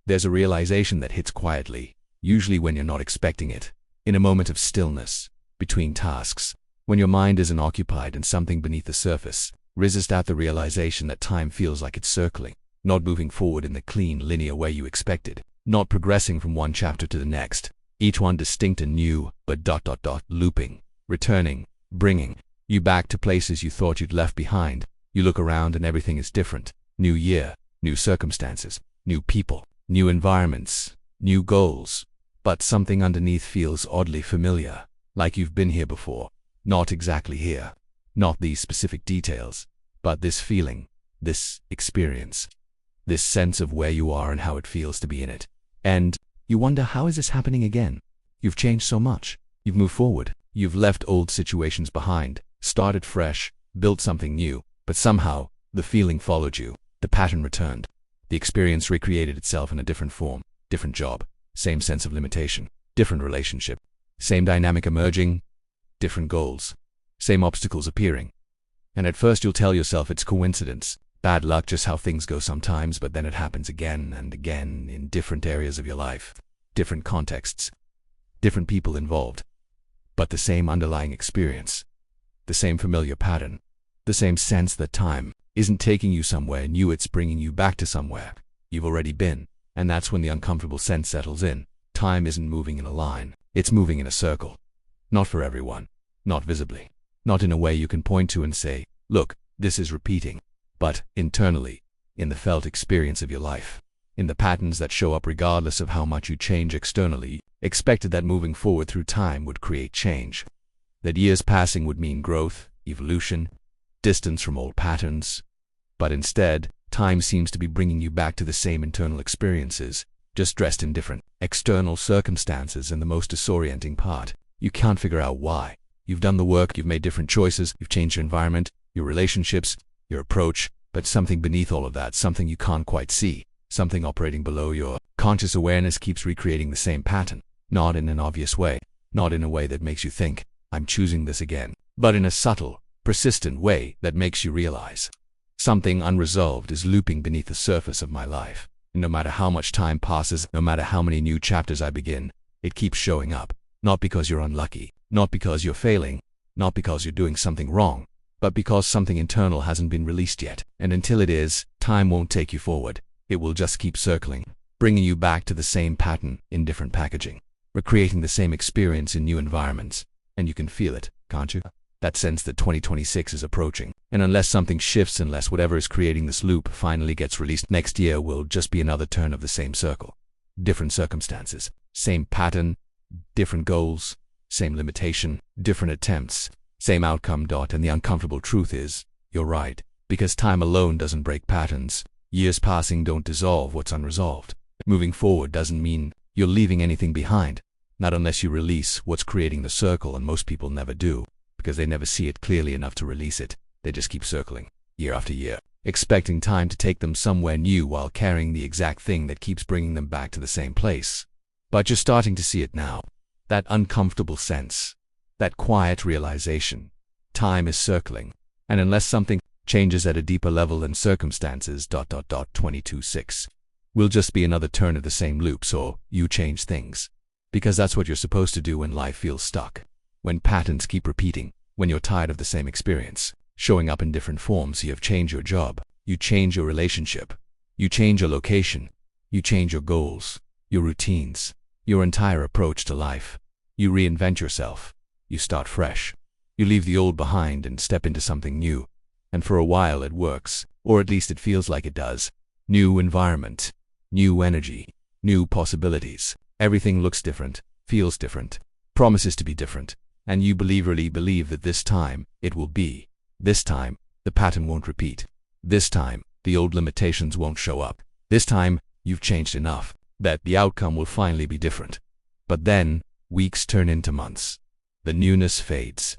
There's a realization that hits quietly, usually when you're not expecting it, in a moment of stillness, between tasks, when your mind isn't occupied and something beneath the surface rises out the realization that time feels like it's circling, not moving forward in the clean, linear way you expected, not progressing from one chapter to the next, each one distinct and new, but looping, returning, bringing you back to places you thought you'd left behind. You look around and everything is different. New year, new circumstances, new people, new environments, new goals. But something underneath feels oddly familiar, like you've been here before. Not exactly here, not these specific details, but this feeling, this experience, this sense of where you are and how it feels to be in it. And you wonder, how is this happening again? You've changed so much. You've moved forward. You've left old situations behind, started fresh, built something new, but somehow the feeling followed you. The pattern returned. The experience recreated itself in a different form, different job, same sense of limitation, different relationship, same dynamic emerging, different goals, same obstacles appearing. And at first you'll tell yourself it's coincidence, bad luck, just how things go sometimes, but then it happens again and again in different areas of your life, different contexts, different people involved, but the same underlying experience, the same familiar pattern, the same sense that time isn't taking you somewhere new, it's bringing you back to somewhere you've already been. And that's when the uncomfortable sense settles in. Time isn't moving in a line, it's moving in a circle. Not for everyone, not visibly, not in a way you can point to and say, look, this is repeating, but internally, in the felt experience of your life, in the patterns that show up regardless of how much you change externally. Expected that moving forward through time would create change, that years passing would mean growth, evolution, distance from old patterns. But instead, time seems to be bringing you back to the same internal experiences, just dressed in different external circumstances. And the most disorienting part, you can't figure out why. You've done the work, you've made different choices, you've changed your environment, your relationships, your approach, but something beneath all of that, something you can't quite see, something operating below your conscious awareness keeps recreating the same pattern, not in an obvious way, not in a way that makes you think, I'm choosing this again, but in a subtle, persistent way that makes you realize something unresolved is looping beneath the surface of my life. And no matter how much time passes, no matter how many new chapters I begin, it keeps showing up, not because you're unlucky, not because you're failing, not because you're doing something wrong, but because something internal hasn't been released yet. And until it is, time won't take you forward. It will just keep circling, bringing you back to the same pattern in different packaging, recreating the same experience in new environments. And you can feel it, can't you? That sense that 2026 is approaching. And unless something shifts, unless whatever is creating this loop finally gets released, next year will just be another turn of the same circle. Different circumstances, same pattern, different goals, same limitation, different attempts, same outcome. And the uncomfortable truth is, you're right, because time alone doesn't break patterns. Years passing don't dissolve what's unresolved. Moving forward doesn't mean you're leaving anything behind, not unless you release what's creating the circle, and most people never do, because they never see it clearly enough to release it. They just keep circling, year after year, expecting time to take them somewhere new while carrying the exact thing that keeps bringing them back to the same place. But you're starting to see it now. That uncomfortable sense, that quiet realization. Time is circling, and unless something changes at a deeper level than circumstances, 2026 will just be another turn of the same loop. So you change things, because that's what you're supposed to do when life feels stuck. When patterns keep repeating, when you're tired of the same experience, showing up in different forms. You have changed your job, you change your relationship, you change your location, you change your goals, your routines, your entire approach to life. You reinvent yourself, you start fresh, you leave the old behind and step into something new. And for a while it works, or at least it feels like it does. New environment, new energy, new possibilities. Everything looks different, feels different, promises to be different. And you really believe that this time, it will be. This time, the pattern won't repeat. This time, the old limitations won't show up. This time, you've changed enough that the outcome will finally be different. But then, weeks turn into months. The newness fades.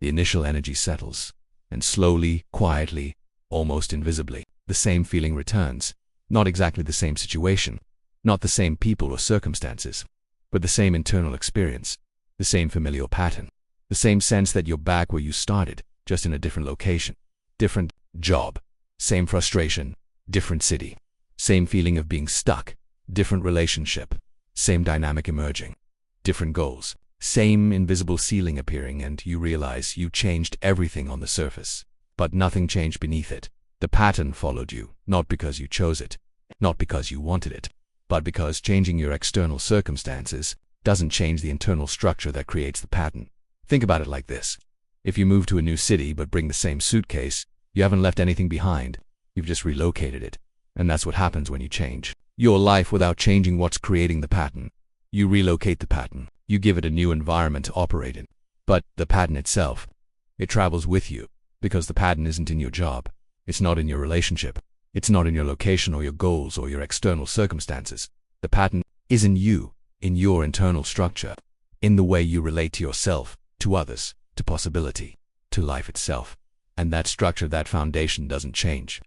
The initial energy settles. And slowly, quietly, almost invisibly, the same feeling returns. Not exactly the same situation, not the same people or circumstances, but the same internal experience, the same familiar pattern, the same sense that you're back where you started, just in a different location, different job, same frustration, different city, same feeling of being stuck, different relationship, same dynamic emerging, different goals, same invisible ceiling appearing, and you realize you changed everything on the surface, but nothing changed beneath it. The pattern followed you, not because you chose it, not because you wanted it, but because changing your external circumstances doesn't change the internal structure that creates the pattern. Think about it like this. If you move to a new city but bring the same suitcase, you haven't left anything behind, you've just relocated it. And that's what happens when you change your life without changing what's creating the pattern. You relocate the pattern, you give it a new environment to operate in. But the pattern itself, it travels with you, because the pattern isn't in your job, it's not in your relationship, it's not in your location or your goals or your external circumstances. The pattern is in you, in your internal structure, in the way you relate to yourself, to others, to possibility, to life itself. And that structure, that foundation doesn't change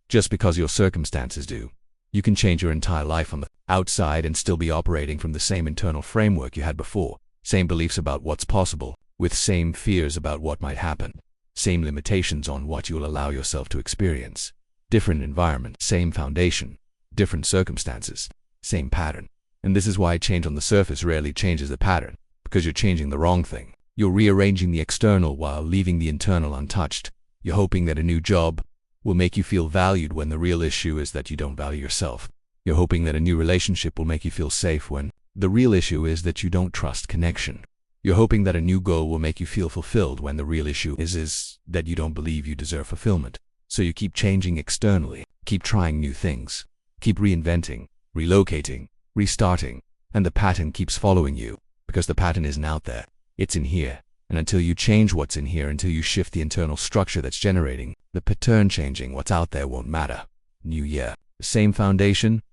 just because your circumstances do. You can change your entire life on the outside and still be operating from the same internal framework you had before, same beliefs about what's possible, with same fears about what might happen, same limitations on what you'll allow yourself to experience. Different environment, same foundation, different circumstances, same pattern. And this is why change on the surface rarely changes the pattern, because you're changing the wrong thing. You're rearranging the external while leaving the internal untouched. You're hoping that a new job will make you feel valued when the real issue is that you don't value yourself. You're hoping that a new relationship will make you feel safe when the real issue is that you don't trust connection. You're hoping that a new goal will make you feel fulfilled when the real issue is that you don't believe you deserve fulfillment. So you keep changing externally, keep trying new things, keep reinventing, relocating, restarting, and the pattern keeps following you, because the pattern isn't out there, it's in here. And until you change what's in here, until you shift the internal structure that's generating the pattern, changing what's out there won't matter. New year, same foundation,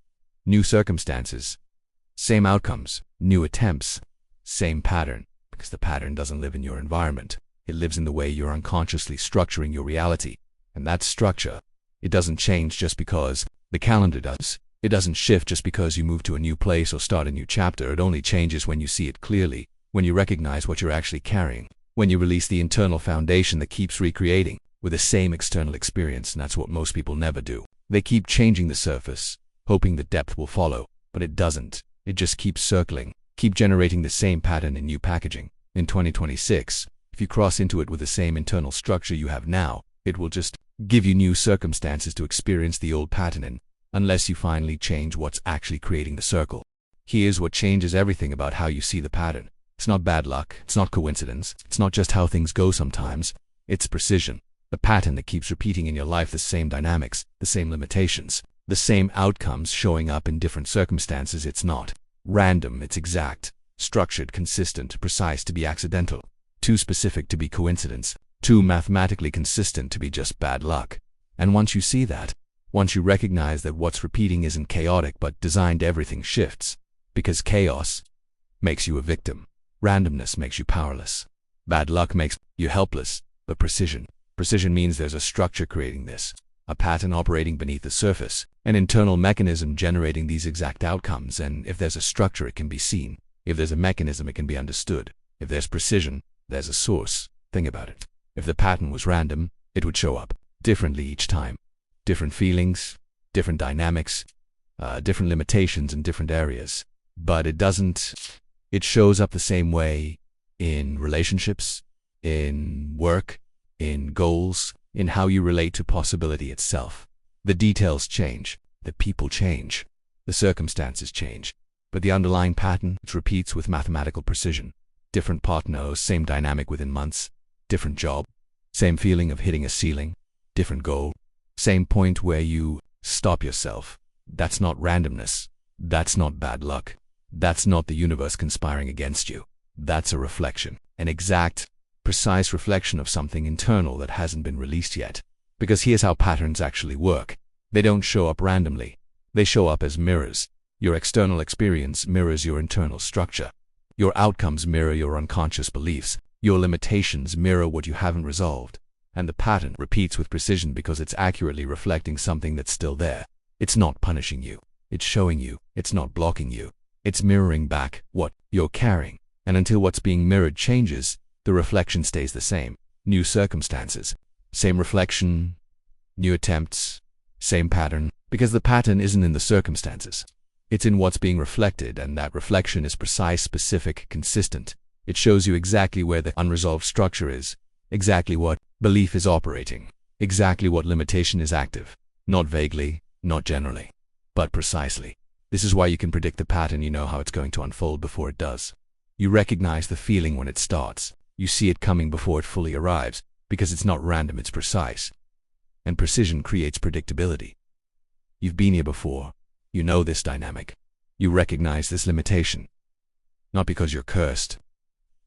new circumstances, same outcomes, new attempts, same pattern, because the pattern doesn't live in your environment. It lives in the way you're unconsciously structuring your reality. And that structure, it doesn't change just because the calendar does. It doesn't shift just because you move to a new place or start a new chapter. It only changes when you see it clearly, when you recognize what you're actually carrying, when you release the internal foundation that keeps recreating with the same external experience. And that's what most people never do. They keep changing the surface, hoping the depth will follow, but it doesn't. It just keeps circling, keep generating the same pattern in new packaging. In 2026, if you cross into it with the same internal structure you have now, it will just give you new circumstances to experience the old pattern in, unless you finally change what's actually creating the circle. Here's what changes everything about how you see the pattern. It's not bad luck, it's not coincidence, it's not just how things go sometimes, it's precision. The pattern that keeps repeating in your life, the same dynamics, the same limitations, the same outcomes showing up in different circumstances. It's not random, it's exact, structured, consistent, precise to be accidental, too specific to be coincidence, too mathematically consistent to be just bad luck. And once you see that, once you recognize that what's repeating isn't chaotic but designed, everything shifts. Because chaos makes you a victim. Randomness makes you powerless. Bad luck makes you helpless. But precision means there's a structure creating this, a pattern operating beneath the surface, an internal mechanism generating these exact outcomes. And if there's a structure, it can be seen. If there's a mechanism, it can be understood. If there's precision, there's a source. Think about it. If the pattern was random, it would show up differently each time. Different feelings, different dynamics, different limitations in different areas. But it doesn't. It shows up the same way in relationships, in work, in goals, in how you relate to possibility itself. The details change, the people change, the circumstances change, but the underlying pattern, it repeats with mathematical precision. Different partners, same dynamic within months, different job, same feeling of hitting a ceiling, different goal, same point where you stop yourself. That's not randomness. That's not bad luck. That's not the universe conspiring against you. That's a reflection, an exact, precise reflection of something internal that hasn't been released yet. Because here's how patterns actually work. They don't show up randomly. They show up as mirrors. Your external experience mirrors your internal structure. Your outcomes mirror your unconscious beliefs. Your limitations mirror what you haven't resolved. And the pattern repeats with precision because it's accurately reflecting something that's still there. It's not punishing you. It's showing you. It's not blocking you. It's mirroring back what you're carrying. And until what's being mirrored changes, the reflection stays the same. New circumstances, same reflection, new attempts, same pattern, because the pattern isn't in the circumstances. It's in what's being reflected, and that reflection is precise, specific, consistent. It shows you exactly where the unresolved structure is, exactly what belief is operating, exactly what limitation is active. Not vaguely, not generally, but precisely. This is why you can predict the pattern. You know how it's going to unfold before it does. You recognize the feeling when it starts. You see it coming before it fully arrives, because it's not random, it's precise. And precision creates predictability. You've been here before. You know this dynamic. You recognize this limitation. Not because you're cursed,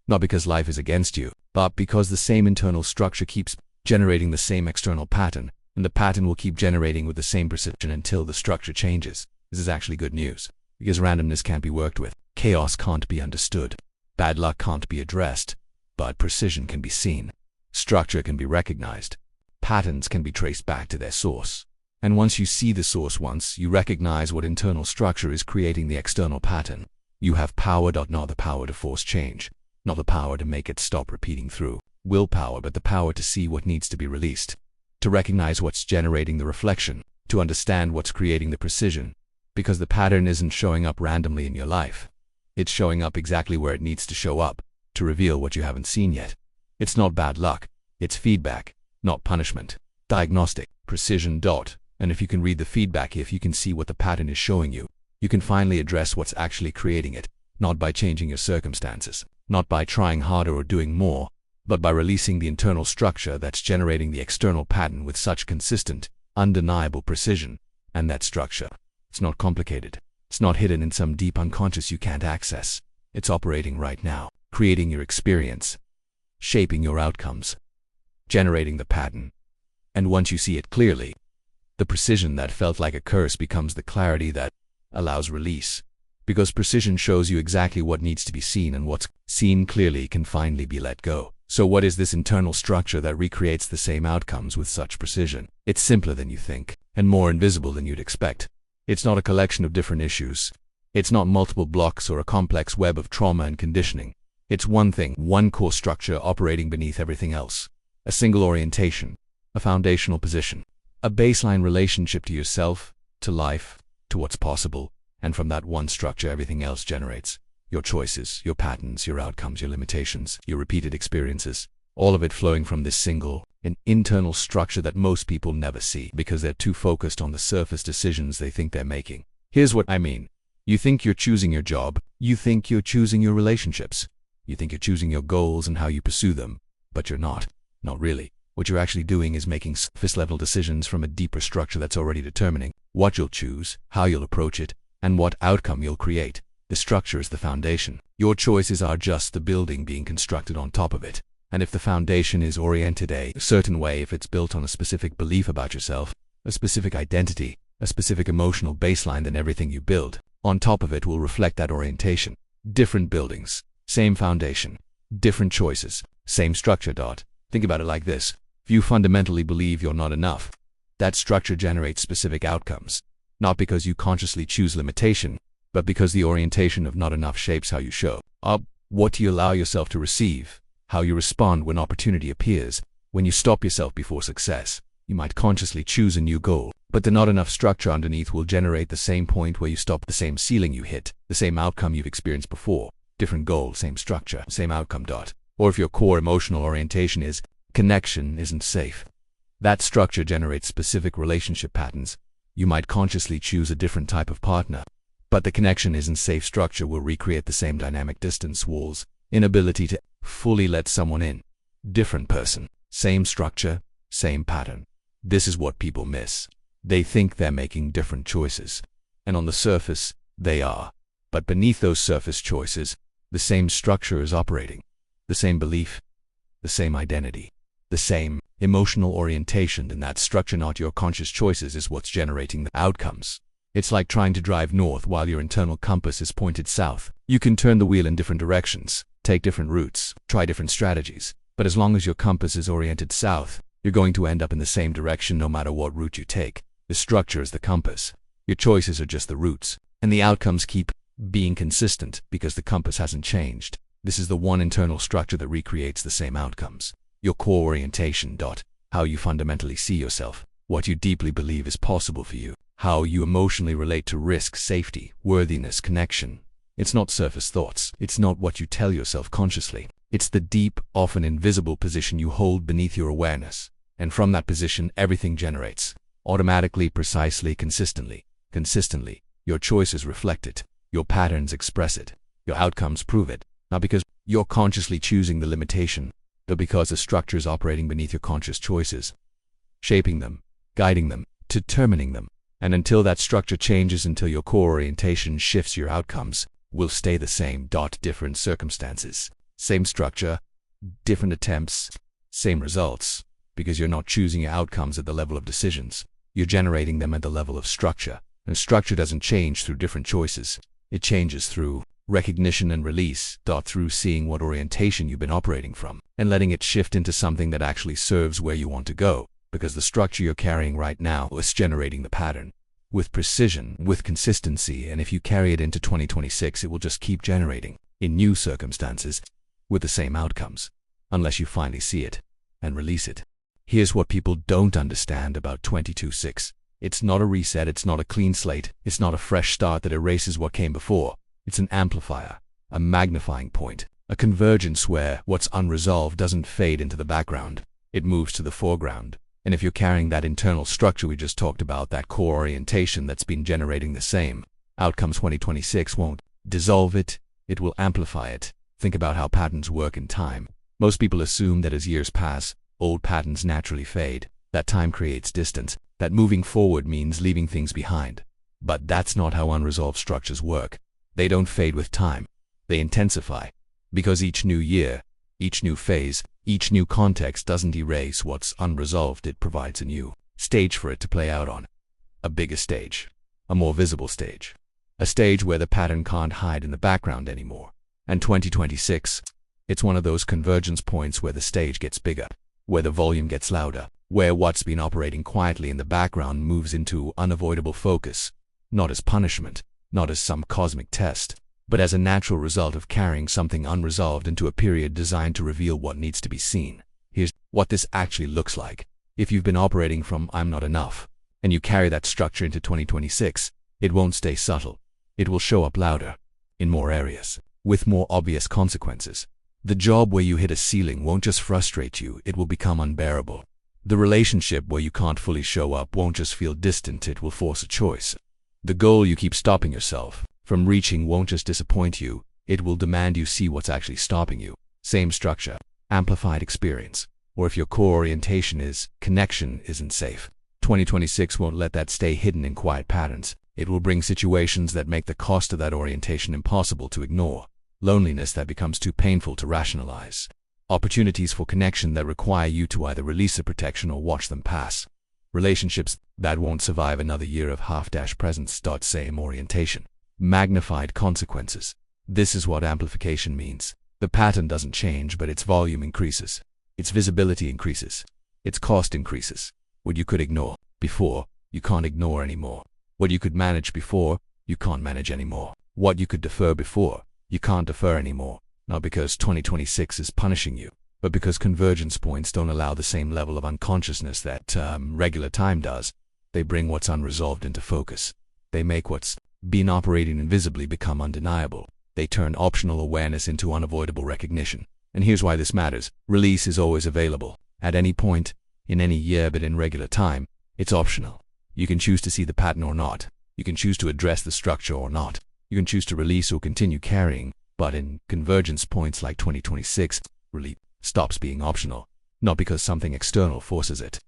not because life is against you, but because the same internal structure keeps generating the same external pattern, and the pattern will keep generating with the same precision until the structure changes. This is actually good news, because randomness can't be worked with, chaos can't be understood, bad luck can't be addressed, but precision can be seen, structure can be recognized, patterns can be traced back to their source. And once you see the source, once you recognize what internal structure is creating the external pattern, you have power. Not the power to force change, not the power to make it stop repeating through willpower, but the power to see what needs to be released, to recognize what's generating the reflection, to understand what's creating the precision, because the pattern isn't showing up randomly in your life. It's showing up exactly where it needs to show up, to reveal what you haven't seen yet. It's not bad luck, it's feedback, not punishment. Diagnostic, precision. And if you can read the feedback, if you can see what the pattern is showing you, you can finally address what's actually creating it, not by changing your circumstances, not by trying harder or doing more, but by releasing the internal structure that's generating the external pattern with such consistent, undeniable precision. And that structure, it's not complicated. It's not hidden in some deep unconscious you can't access. It's operating right now, creating your experience, shaping your outcomes, generating the pattern. And once you see it clearly, the precision that felt like a curse becomes the clarity that allows release. Because precision shows you exactly what needs to be seen, and what's seen clearly can finally be let go. So what is this internal structure that recreates the same outcomes with such precision? It's simpler than you think, and more invisible than you'd expect. It's not a collection of different issues. It's not multiple blocks or a complex web of trauma and conditioning. It's one thing, one core structure operating beneath everything else. A single orientation, a foundational position, a baseline relationship to yourself, to life, to what's possible, and from that one structure everything else generates. Your choices, your patterns, your outcomes, your limitations, your repeated experiences, all of it flowing from this single, an internal structure that most people never see because they're too focused on the surface decisions they think they're making. Here's what I mean. You think you're choosing your job, you think you're choosing your relationships, you think you're choosing your goals and how you pursue them, but you're not. Not really. What you're actually doing is making surface-level decisions from a deeper structure that's already determining what you'll choose, how you'll approach it, and what outcome you'll create. The structure is the foundation. Your choices are just the building being constructed on top of it. And if the foundation is oriented a certain way, if it's built on a specific belief about yourself, a specific identity, a specific emotional baseline, then everything you build on top of it will reflect that orientation. Different buildings, same foundation, different choices, same structure. Think about it like this. If you fundamentally believe you're not enough, that structure generates specific outcomes, not because you consciously choose limitation, but because the orientation of not enough shapes how you show up, what you allow yourself to receive, how you respond when opportunity appears. When you stop yourself before success, you might consciously choose a new goal, but the not enough structure underneath will generate the same point where you stop, the same ceiling you hit, the same outcome you've experienced before. Different goal, same structure, same outcome. Or if your core emotional orientation is connection isn't safe, that structure generates specific relationship patterns. You might consciously choose a different type of partner, but the connection isn't safe structure will recreate the same dynamic, distance, walls, inability to fully let someone in. Different person, same structure, same pattern. This is what people miss. They think they're making different choices, and on the surface, they are. But beneath those surface choices, the same structure is operating. The same belief, the same identity, the same emotional orientation, and that structure, not your conscious choices, is what's generating the outcomes. It's like trying to drive north while your internal compass is pointed south. You can turn the wheel in different directions, take different routes, try different strategies, but as long as your compass is oriented south, you're going to end up in the same direction no matter what route you take. The structure is the compass. Your choices are just the routes, and the outcomes keep being consistent because the compass hasn't changed. This is the one internal structure that recreates the same outcomes. Your core orientation. How you fundamentally see yourself, what you deeply believe is possible for you, how you emotionally relate to risk, safety, worthiness, connection. It's not surface thoughts. It's not what you tell yourself consciously. It's the deep, often invisible position you hold beneath your awareness. And from that position, everything generates. Automatically, precisely, consistently. Consistently. Your choices reflect it. Your patterns express it. Your outcomes prove it. Not because you're consciously choosing the limitation, but because the structure is operating beneath your conscious choices, shaping them, guiding them, determining them. And until that structure changes, until your core orientation shifts, your outcomes will stay the same. Different circumstances, same structure, different attempts, same results. Because you're not choosing your outcomes at the level of decisions. You're generating them at the level of structure. And structure doesn't change through different choices. It changes through recognition and release. Through seeing what orientation you've been operating from and letting it shift into something that actually serves where you want to go. Because the structure you're carrying right now is generating the pattern with precision, with consistency, and if you carry it into 2026, it will just keep generating in new circumstances with the same outcomes, unless you finally see it and release it. Here's what people don't understand about 2026. It's not a reset, it's not a clean slate, it's not a fresh start that erases what came before. It's an amplifier, a magnifying point, a convergence where what's unresolved doesn't fade into the background. It moves to the foreground. And if you're carrying that internal structure we just talked about, that core orientation that's been generating the same outcomes, 2026 won't dissolve it, it will amplify it. Think about how patterns work in time. Most people assume that as years pass, old patterns naturally fade, that time creates distance, that moving forward means leaving things behind. But that's not how unresolved structures work. They don't fade with time. They intensify. Because each new year, each new phase, each new context doesn't erase what's unresolved, it provides a new stage for it to play out on. A bigger stage. A more visible stage. A stage where the pattern can't hide in the background anymore. And 2026, it's one of those convergence points where the stage gets bigger, where the volume gets louder, where what's been operating quietly in the background moves into unavoidable focus, not as punishment, not as some cosmic test, but as a natural result of carrying something unresolved into a period designed to reveal what needs to be seen. Here's what this actually looks like. If you've been operating from "I'm not enough," and you carry that structure into 2026, it won't stay subtle. It will show up louder, in more areas, with more obvious consequences. The job where you hit a ceiling won't just frustrate you, it will become unbearable. The relationship where you can't fully show up won't just feel distant, it will force a choice. The goal you keep stopping yourself from reaching won't just disappoint you, it will demand you see what's actually stopping you. Same structure, amplified experience. Or if your core orientation is connection isn't safe, 2026 won't let that stay hidden in quiet patterns. It will bring situations that make the cost of that orientation impossible to ignore. Loneliness that becomes too painful to rationalize. Opportunities for connection that require you to either release the protection or watch them pass. Relationships that won't survive another year of half-presence. Same orientation. Magnified consequences. This is what amplification means. The pattern doesn't change, but its volume increases. Its visibility increases. Its cost increases. What you could ignore before, you can't ignore anymore. What you could manage before, you can't manage anymore. What you could defer before, you can't defer anymore. Not because 2026 is punishing you, but because convergence points don't allow the same level of unconsciousness that regular time does. They bring what's unresolved into focus. They make what's been operating invisibly become undeniable. They turn optional awareness into unavoidable recognition. And here's why this matters. Release is always available, at any point, in any year, but in regular time, it's optional. You can choose to see the pattern or not. You can choose to address the structure or not. You can choose to release or continue carrying. But in convergence points like 2026, release stops being optional, not because something external forces it,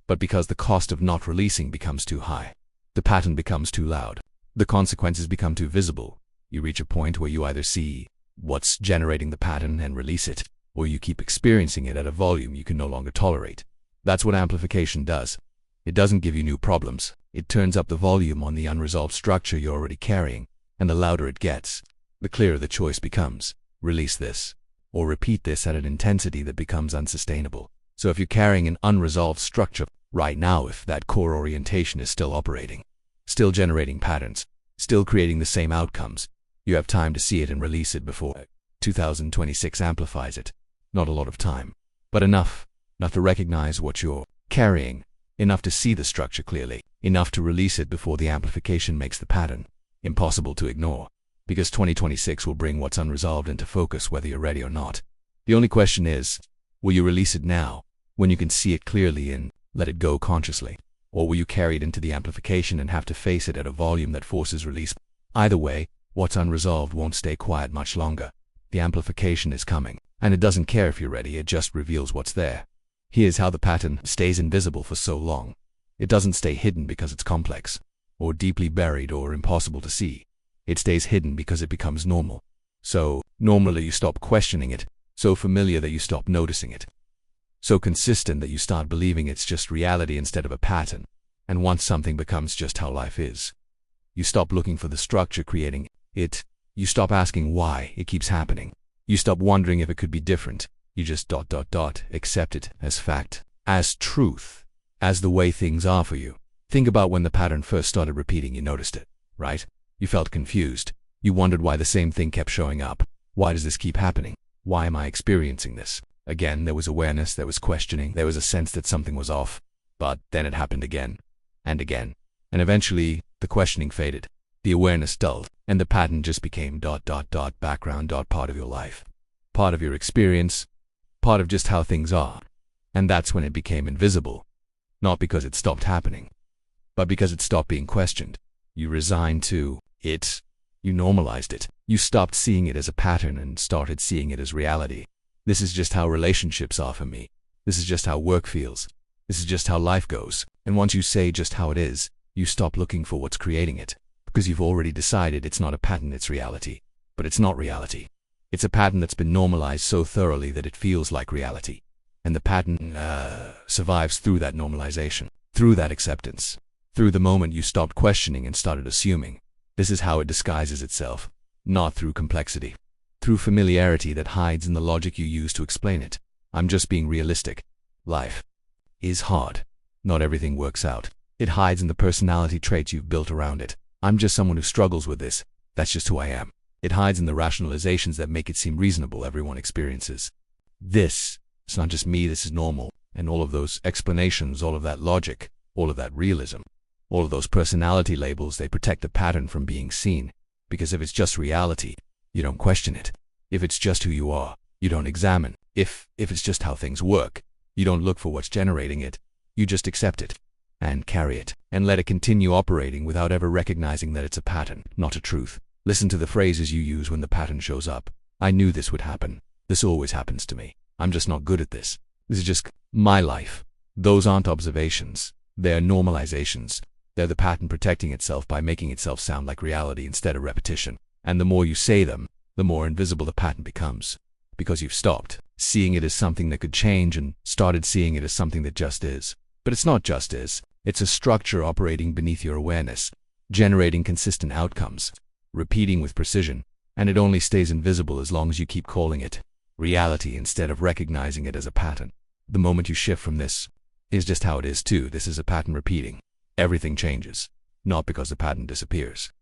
but because the cost of not releasing becomes too high. The pattern becomes too loud. The consequences become too visible. You reach a point where you either see what's generating the pattern and release it, or you keep experiencing it at a volume you can no longer tolerate. That's what amplification does. It doesn't give you new problems. It turns up the volume on the unresolved structure you're already carrying, and the louder it gets, the clearer the choice becomes. Release this, or repeat this at an intensity that becomes unsustainable. So if you're carrying an unresolved structure right now, if that core orientation is still operating, still generating patterns, still creating the same outcomes, you have time to see it and release it before 2026 amplifies it. Not a lot of time, but enough to recognize what you're carrying enough to see the structure clearly, enough to release it before the amplification makes the pattern impossible to ignore. Because 2026 will bring what's unresolved into focus whether you're ready or not. The only question is, will you release it now, when you can see it clearly and let it go consciously? Or will you carry it into the amplification and have to face it at a volume that forces release? Either way, what's unresolved won't stay quiet much longer. The amplification is coming, and it doesn't care if you're ready, it just reveals what's there. Here's how the pattern stays invisible for so long. It doesn't stay hidden because it's complex, or deeply buried or impossible to see. It stays hidden because it becomes normal. So normal that you stop questioning it, so familiar that you stop noticing it, so consistent that you start believing it's just reality instead of a pattern. And once something becomes just how life is, you stop looking for the structure creating it. You stop asking why it keeps happening. You stop wondering if it could be different. You just accept it as fact, as truth, as the way things are for you. Think about when the pattern first started repeating. You noticed it, right? You felt confused. You wondered why the same thing kept showing up. Why does this keep happening? Why am I experiencing this? Again, there was awareness, there was questioning, there was a sense that something was off. But then it happened again, and again. And eventually, the questioning faded. The awareness dulled, and the pattern just became background part of your life. Part of your experience, part of just how things are. And that's when it became invisible. Not because it stopped happening, but because it stopped being questioned. You resigned to it. You normalized it. You stopped seeing it as a pattern and started seeing it as reality. This is just how relationships are for me. This is just how work feels. This is just how life goes. And once you say just how it is, you stop looking for what's creating it. Because you've already decided it's not a pattern, it's reality. But it's not reality. It's a pattern that's been normalized so thoroughly that it feels like reality. And the pattern survives through that normalization, through that acceptance, through the moment you stopped questioning and started assuming. This is how it disguises itself, not through complexity, through familiarity that hides in the logic you use to explain it. I'm just being realistic. Life is hard. Not everything works out. It hides in the personality traits you've built around it. I'm just someone who struggles with this. That's just who I am. It hides in the rationalizations that make it seem reasonable everyone experiences. This, it's not just me, this is normal. And all of those explanations, all of that logic, all of that realism, all of those personality labels, they protect the pattern from being seen. Because if it's just reality, you don't question it. If it's just who you are, you don't examine. If it's just how things work, you don't look for what's generating it. You just accept it and carry it and let it continue operating without ever recognizing that it's a pattern, not a truth. Listen to the phrases you use when the pattern shows up. I knew this would happen. This always happens to me. I'm just not good at this. This is just my life. Those aren't observations. They're normalizations. They're the pattern protecting itself by making itself sound like reality instead of repetition. And the more you say them, the more invisible the pattern becomes. Because you've stopped seeing it as something that could change and started seeing it as something that just is. But it's not just is. It's a structure operating beneath your awareness, generating consistent outcomes, repeating with precision, and it only stays invisible as long as you keep calling it reality instead of recognizing it as a pattern. The moment you shift from this is just how it is too. This is a pattern repeating. Everything changes, not because the pattern disappears,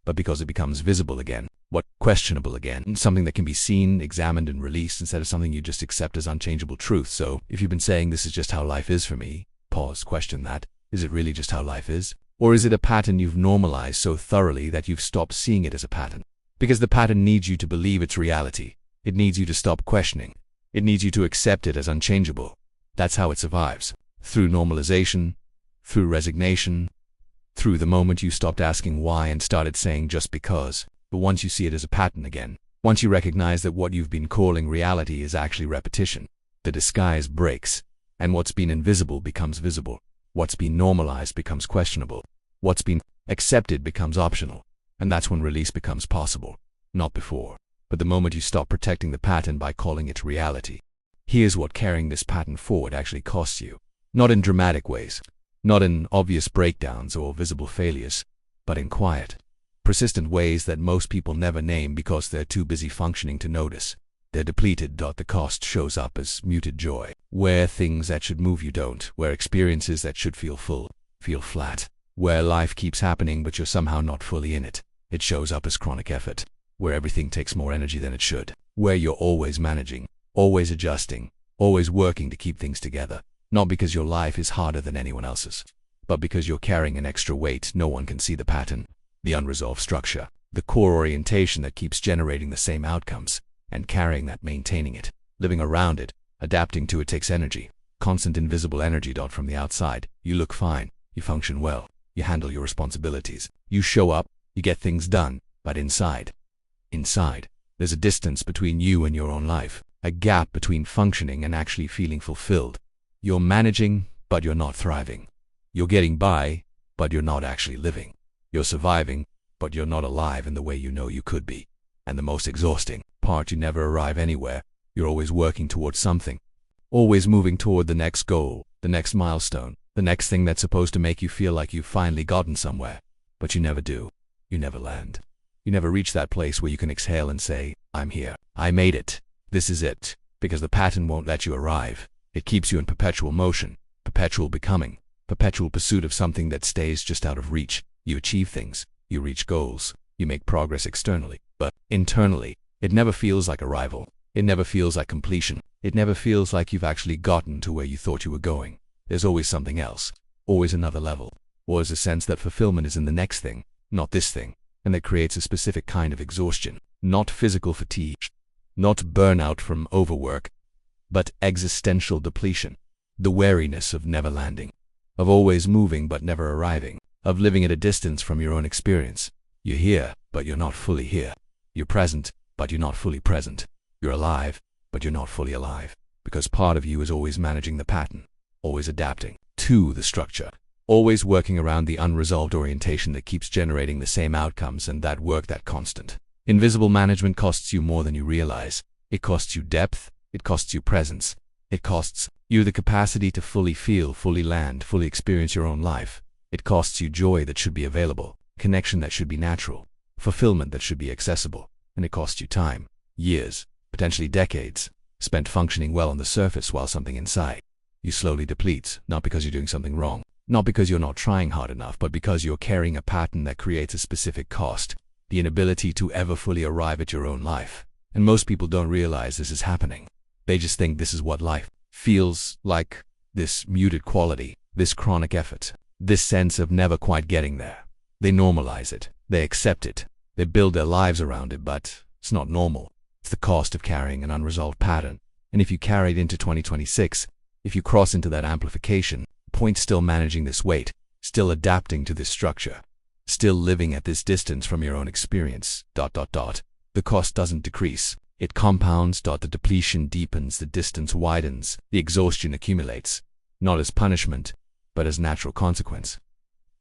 but because it becomes visible again, what questionable again, something that can be seen, examined, and released instead of something you just accept as unchangeable truth. So if you've been saying this is just how life is for me, pause, question that. Is it really just how life is? Or is it a pattern you've normalized so thoroughly that you've stopped seeing it as a pattern? Because the pattern needs you to believe it's reality. It needs you to stop questioning. It needs you to accept it as unchangeable. That's how it survives. Through normalization, through resignation, through the moment you stopped asking why and started saying just because. But once you see it as a pattern again, once you recognize that what you've been calling reality is actually repetition, the disguise breaks, and what's been invisible becomes visible. What's been normalized becomes questionable. What's been accepted becomes optional. And that's when release becomes possible. Not before, but the moment you stop protecting the pattern by calling it reality. Here's what carrying this pattern forward actually costs you. Not in dramatic ways, not in obvious breakdowns or visible failures, but in quiet, persistent ways that most people never name because they're too busy functioning to notice. They're depleted. The cost shows up as muted joy, where things that should move you don't, where experiences that should feel full feel flat, where life keeps happening but you're somehow not fully in it. It shows up as chronic effort, where everything takes more energy than it should, where you're always managing, always adjusting, always working to keep things together. Not because your life is harder than anyone else's, but because you're carrying an extra weight. No one can see the pattern, the unresolved structure, the core orientation that keeps generating the same outcomes, and carrying that, maintaining it, living around it, adapting to it takes energy. Constant invisible energy. From the outside, you look fine, you function well, you handle your responsibilities, you show up, you get things done, but inside, there's a distance between you and your own life, a gap between functioning and actually feeling fulfilled. You're managing, but you're not thriving. You're getting by, but you're not actually living. You're surviving, but you're not alive in the way you know you could be. And the most exhausting part, you never arrive anywhere. You're always working towards something, always moving toward the next goal, the next milestone, the next thing that's supposed to make you feel like you've finally gotten somewhere. But you never do. You never land. You never reach that place where you can exhale and say, I'm here. I made it. This is it. Because the pattern won't let you arrive. It keeps you in perpetual motion, perpetual becoming, perpetual pursuit of something that stays just out of reach. You achieve things. You reach goals. You make progress externally. But internally, it never feels like arrival. It never feels like completion. It never feels like you've actually gotten to where you thought you were going. There's always something else. Always another level. Always a sense that fulfillment is in the next thing, not this thing. And that creates a specific kind of exhaustion. Not physical fatigue. Not burnout from overwork. But existential depletion. The weariness of never landing. Of always moving but never arriving. Of living at a distance from your own experience. You're here, but you're not fully here. You're present, but you're not fully present. You're alive, but you're not fully alive. Because part of you is always managing the pattern. Always adapting to the structure. Always working around the unresolved orientation that keeps generating the same outcomes, and that work, that constant. Invisible management costs you more than you realize. It costs you depth. It costs you presence. It costs you the capacity to fully feel, fully land, fully experience your own life. It costs you joy that should be available, connection that should be natural, fulfillment that should be accessible. And it costs you time, years, potentially decades, spent functioning well on the surface while something inside you slowly depletes, not because you're doing something wrong, not because you're not trying hard enough, but because you're carrying a pattern that creates a specific cost, the inability to ever fully arrive at your own life. And most people don't realize this is happening. They just think this is what life feels like, this muted quality, this chronic effort, this sense of never quite getting there. They normalize it, they accept it, they build their lives around it, but it's not normal. It's the cost of carrying an unresolved pattern. And if you carry it into 2026, if you cross into that amplification point, still managing this weight, still adapting to this structure, still living at this distance from your own experience, the cost doesn't decrease. It compounds. The depletion deepens, the distance widens, the exhaustion accumulates, not as punishment, but as natural consequence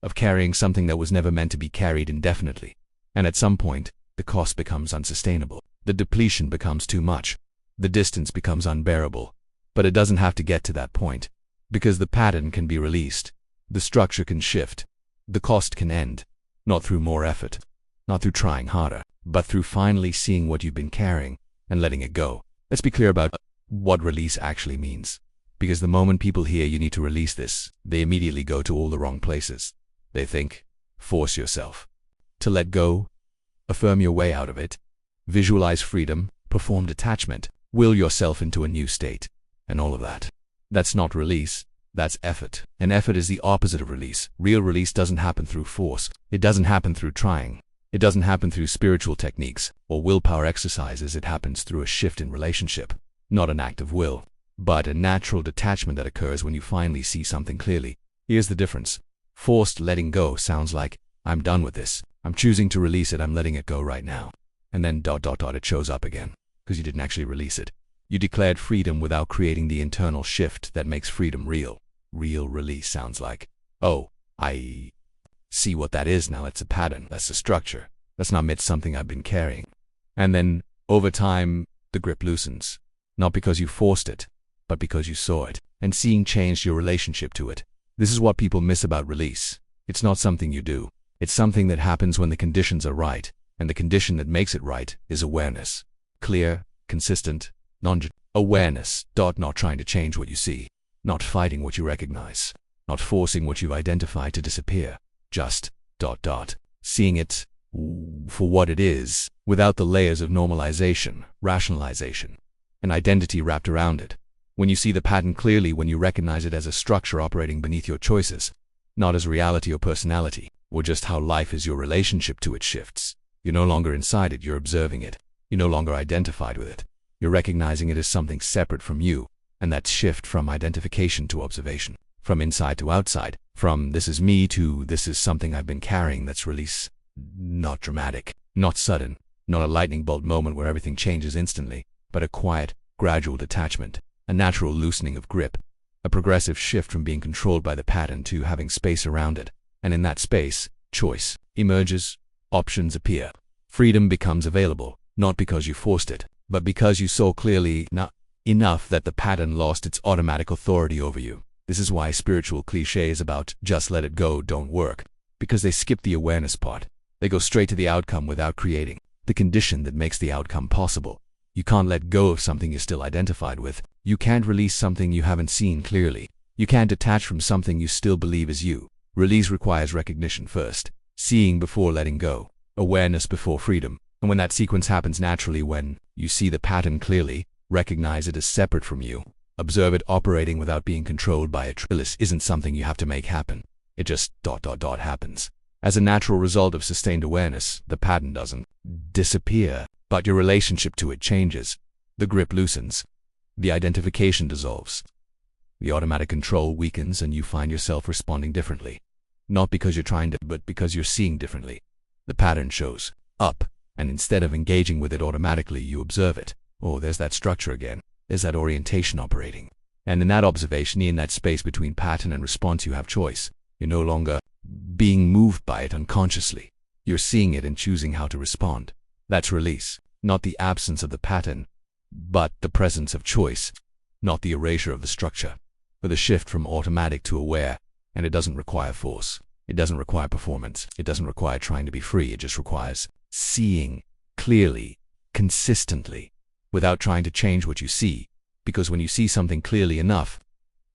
of carrying something that was never meant to be carried indefinitely. And at some point, the cost becomes unsustainable. The depletion becomes too much. The distance becomes unbearable. But it doesn't have to get to that point, because the pattern can be released. The structure can shift. The cost can end, not through more effort, not through trying harder, but through finally seeing what you've been carrying and letting it go. Let's be clear about what release actually means. Because the moment people hear you need to release this, they immediately go to all the wrong places. They think, force yourself to let go, affirm your way out of it, visualize freedom, perform detachment, will yourself into a new state, and all of that. That's not release, that's effort. And effort is the opposite of release. Real release doesn't happen through force. It doesn't happen through trying. It doesn't happen through spiritual techniques or willpower exercises. It happens through a shift in relationship. Not an act of will, but a natural detachment that occurs when you finally see something clearly. Here's the difference. Forced letting go sounds like, I'm done with this. I'm choosing to release it. I'm letting it go right now. And then it shows up again, because you didn't actually release it. You declared freedom without creating the internal shift that makes freedom real. Real release sounds like, oh, I see what that is now. It's a pattern. That's a structure. That's not something I've been carrying. And then, over time, the grip loosens. Not because you forced it, but because you saw it. And seeing changed your relationship to it. This is what people miss about release. It's not something you do. It's something that happens when the conditions are right. And the condition that makes it right is awareness. Clear, consistent, awareness. Not trying to change what you see. Not fighting what you recognize. Not forcing what you've identified to disappear. Just seeing it for what it is, without the layers of normalization, rationalization, and identity wrapped around it. When you see the pattern clearly, when you recognize it as a structure operating beneath your choices, not as reality or personality, or just how life is, your relationship to it shifts. You're no longer inside it, you're observing it. You're no longer identified with it. You're recognizing it as something separate from you, and that shift from identification to observation, from inside to outside, from this is me to this is something I've been carrying, that's release. Not dramatic, not sudden, not a lightning bolt moment where everything changes instantly, but a quiet, gradual detachment, a natural loosening of grip, a progressive shift from being controlled by the pattern to having space around it. And in that space, choice emerges, options appear. Freedom becomes available, not because you forced it, but because you saw clearly enough that the pattern lost its automatic authority over you. This is why spiritual cliches about just let it go don't work, because they skip the awareness part. They go straight to the outcome without creating the condition that makes the outcome possible. You can't let go of something you're still identified with. You can't release something you haven't seen clearly. You can't detach from something you still believe is you. Release requires recognition first, seeing before letting go, awareness before freedom. And when that sequence happens naturally, when you see the pattern clearly, recognize it as separate from you, observe it operating without being controlled by it. Release isn't something you have to make happen. It just happens. As a natural result of sustained awareness, the pattern doesn't disappear, but your relationship to it changes. The grip loosens. The identification dissolves. The automatic control weakens, and you find yourself responding differently. Not because you're trying to, but because you're seeing differently. The pattern shows up, and instead of engaging with it automatically, you observe it. Oh, there's that structure again. There's that orientation operating. And in that observation, in that space between pattern and response, you have choice. You're no longer being moved by it unconsciously. You're seeing it and choosing how to respond. That's release. Not the absence of the pattern, but the presence of choice. Not the erasure of the structure, but the shift from automatic to aware. And it doesn't require force. It doesn't require performance. It doesn't require trying to be free. It just requires seeing clearly, consistently, without trying to change what you see. Because when you see something clearly enough,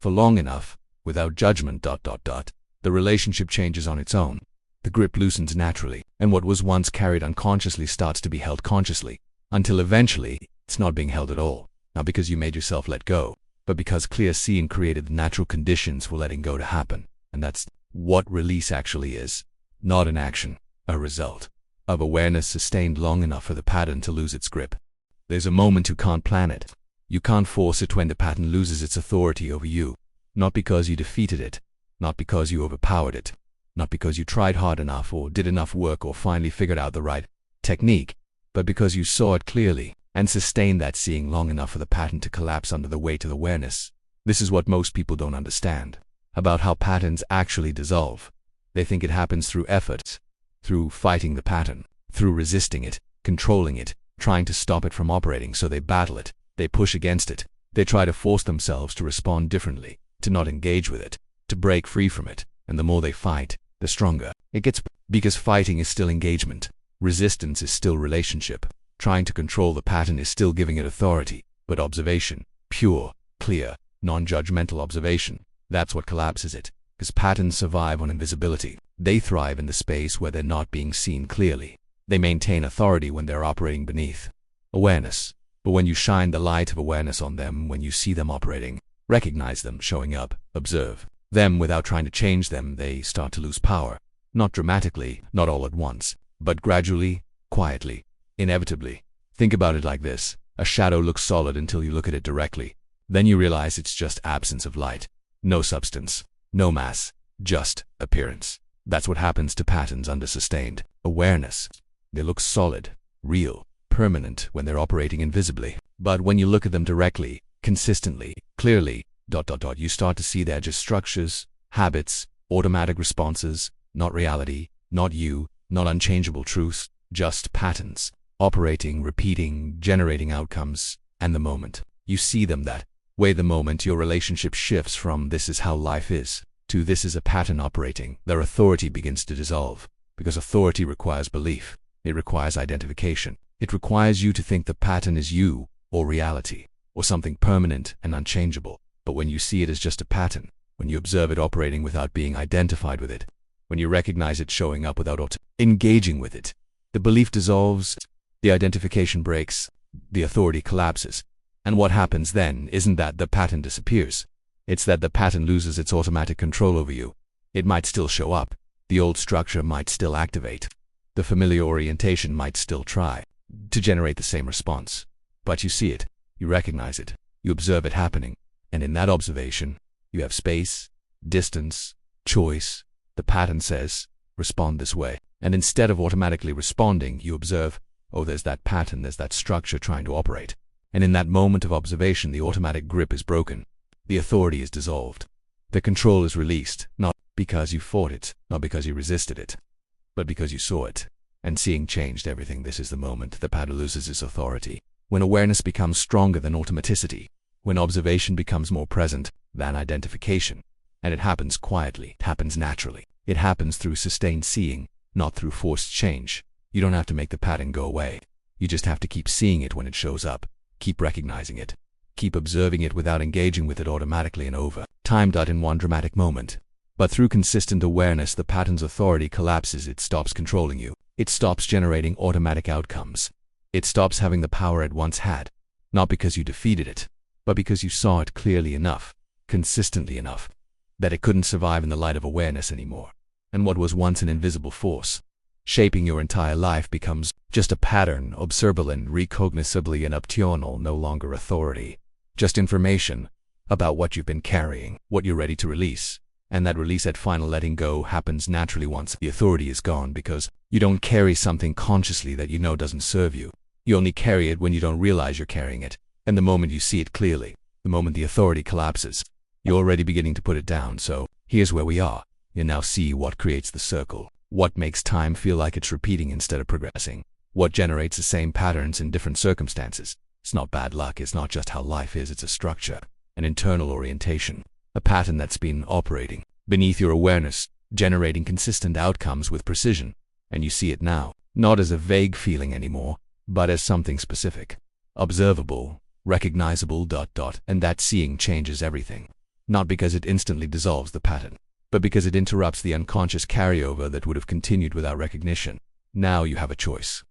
for long enough, without judgment, the relationship changes on its own. The grip loosens naturally, and what was once carried unconsciously starts to be held consciously, until eventually, it's not being held at all. Not because you made yourself let go, but because clear seeing created the natural conditions for letting go to happen. And that's what release actually is. Not an action, a result of awareness sustained long enough for the pattern to lose its grip. There's a moment you can't plan it. You can't force it when the pattern loses its authority over you. Not because you defeated it, not because you overpowered it, not because you tried hard enough or did enough work or finally figured out the right technique, but because you saw it clearly and sustained that seeing long enough for the pattern to collapse under the weight of awareness. This is what most people don't understand about how patterns actually dissolve. They think it happens through effort, through fighting the pattern, through resisting it, controlling it, trying to stop it from operating, so they battle it, they push against it, they try to force themselves to respond differently, to not engage with it, to break free from it, and the more they fight, the stronger it gets, because fighting is still engagement, resistance is still relationship, trying to control the pattern is still giving it authority, but observation, pure, clear, non-judgmental observation, that's what collapses it, because patterns survive on invisibility. They thrive in the space where they're not being seen clearly. They maintain authority when they're operating beneath awareness. But when you shine the light of awareness on them, when you see them operating, recognize them showing up, observe them without trying to change them, they start to lose power. Not dramatically, not all at once, but gradually, quietly, inevitably. Think about it like this. A shadow looks solid until you look at it directly. Then you realize it's just absence of light. No substance, no mass, just appearance. That's what happens to patterns under sustained awareness. They look solid, real, permanent when they're operating invisibly. But when you look at them directly, consistently, clearly, you start to see they're just structures, habits, automatic responses, not reality, not you, not unchangeable truths, just patterns, operating, repeating, generating outcomes. And the moment you see them that way, the moment your relationship shifts from this is how life is to this is a pattern operating, their authority begins to dissolve. Because authority requires belief. It requires identification. It requires you to think the pattern is you, or reality, or something permanent and unchangeable. But when you see it as just a pattern, when you observe it operating without being identified with it, when you recognize it showing up without engaging with it, the belief dissolves, the identification breaks, the authority collapses, And what happens then isn't that the pattern disappears. It's that the pattern loses its automatic control over you. It might still show up. The old structure might still activate. The familiar orientation might still try to generate the same response. But you see it. You recognize it. You observe it happening. And in that observation, you have space, distance, choice. The pattern says, respond this way. And instead of automatically responding, you observe, oh, there's that pattern, there's that structure trying to operate. And in that moment of observation, the automatic grip is broken. The authority is dissolved. The control is released, not because you fought it, not because you resisted it, but because you saw it. And seeing changed everything. This is the moment the pattern loses its authority. When awareness becomes stronger than automaticity. When observation becomes more present than identification. And it happens quietly. It happens naturally. It happens through sustained seeing, not through forced change. You don't have to make the pattern go away. You just have to keep seeing it when it shows up. Keep recognizing it. Keep observing it without engaging with it automatically and over time. In one dramatic moment. But through consistent awareness, the pattern's authority collapses. It stops controlling you. It stops generating automatic outcomes. It stops having the power it once had. Not because you defeated it, but because you saw it clearly enough, consistently enough, that it couldn't survive in the light of awareness anymore. And what was once an invisible force, shaping your entire life, becomes just a pattern, observable and recognoscibly and optional, no longer authority. Just information about what you've been carrying, what you're ready to release. And that release, that final letting go, happens naturally once the authority is gone, because you don't carry something consciously that you know doesn't serve you. You only carry it when you don't realize you're carrying it. And the moment you see it clearly, the moment the authority collapses, you're already beginning to put it down. So here's where we are. You now see what creates the circle. What makes time feel like it's repeating instead of progressing. What generates the same patterns in different circumstances. It's not bad luck. It's not just how life is. It's a structure, an internal orientation, a pattern that's been operating beneath your awareness, generating consistent outcomes with precision. And you see it now, not as a vague feeling anymore, but as something specific, observable, recognizable. And that seeing changes everything. Not because it instantly dissolves the pattern, but because it interrupts the unconscious carryover that would have continued without recognition. Now you have a choice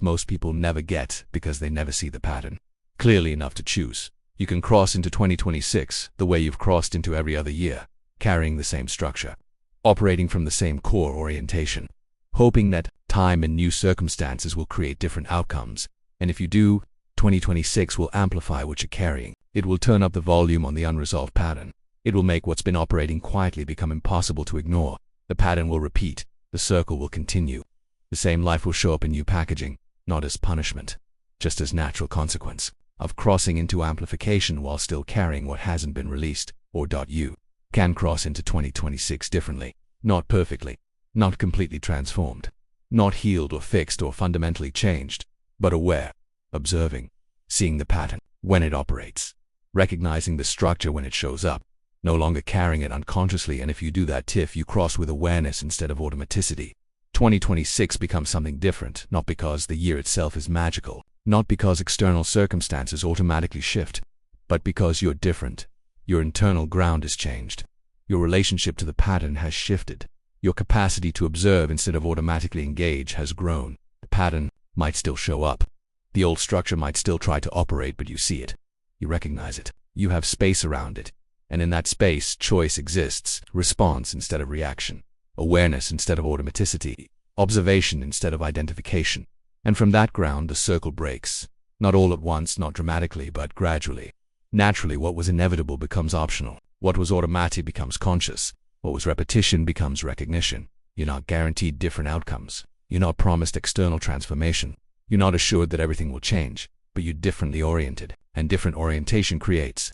most people never get because they never see the pattern clearly enough to choose. You can cross into 2026 the way you've crossed into every other year, carrying the same structure, operating from the same core orientation, hoping that time and new circumstances will create different outcomes. And if you do, 2026 will amplify what you're carrying. It will turn up the volume on the unresolved pattern. It will make what's been operating quietly become impossible to ignore. The pattern will repeat. The circle will continue. The same life will show up in new packaging, not as punishment, just as natural consequence of crossing into amplification while still carrying what hasn't been released. Or you can cross into 2026 differently, not perfectly, not completely transformed, not healed or fixed or fundamentally changed, but aware, observing, seeing the pattern when it operates, recognizing the structure when it shows up, no longer carrying it unconsciously. And if you do that, you cross with awareness instead of automaticity. 2026 becomes something different, not because the year itself is magical, not because external circumstances automatically shift, but because you're different. Your internal ground has changed. Your relationship to the pattern has shifted. Your capacity to observe instead of automatically engage has grown. The pattern might still show up. The old structure might still try to operate, but you see it. You recognize it. You have space around it. And in that space, choice exists. Response instead of reaction. Awareness instead of automaticity. Observation instead of identification. And from that ground, the circle breaks. Not all at once, not dramatically, but gradually. Naturally, what was inevitable becomes optional. What was automatic becomes conscious. What was repetition becomes recognition. You're not guaranteed different outcomes. You're not promised external transformation. You're not assured that everything will change, but you're differently oriented. And different orientation creates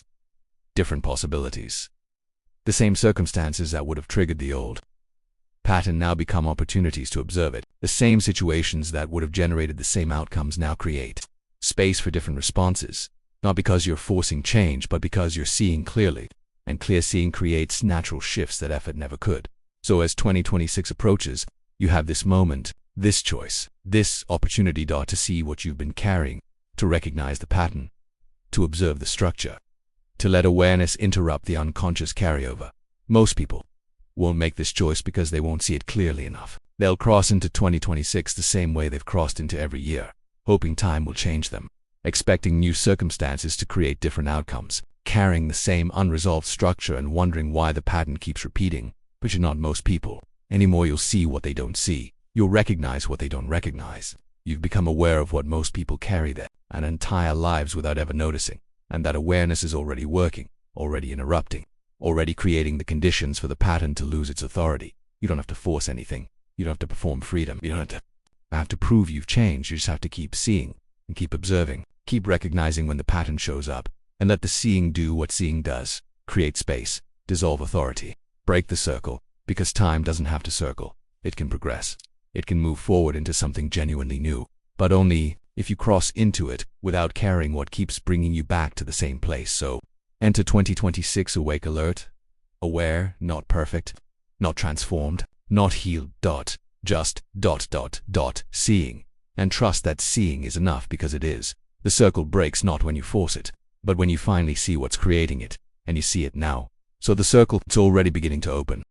different possibilities. The same circumstances that would have triggered the old pattern now become opportunities to observe it. The same situations that would have generated the same outcomes now create space for different responses. Not because you're forcing change, but because you're seeing clearly. And clear seeing creates natural shifts that effort never could. So as 2026 approaches, you have this moment, this choice, this opportunity to see what you've been carrying, to recognize the pattern, to observe the structure, to let awareness interrupt the unconscious carryover. Most people won't make this choice because they won't see it clearly enough. They'll cross into 2026 the same way they've crossed into every year, hoping time will change them, expecting new circumstances to create different outcomes, carrying the same unresolved structure and wondering why the pattern keeps repeating. But you're not most people. Anymore, you'll see what they don't see. You'll recognize what they don't recognize. You've become aware of what most people carry their entire lives without ever noticing. And that awareness is already working, already interrupting, already creating the conditions for the pattern to lose its authority. You don't have to force anything. You don't have to perform freedom. You don't have to prove you've changed. You just have to keep seeing and keep observing. Keep recognizing when the pattern shows up, and let the seeing do what seeing does. Create space, dissolve authority, break the circle, because time doesn't have to circle. It can progress. It can move forward into something genuinely new, but only if you cross into it without caring what keeps bringing you back to the same place. So, enter 2026 awake, alert, aware, not perfect, not transformed, not healed, just seeing. And trust that seeing is enough, because it is. The circle breaks not when you force it, but when you finally see what's creating it, and you see it now. So the circle, it's already beginning to open.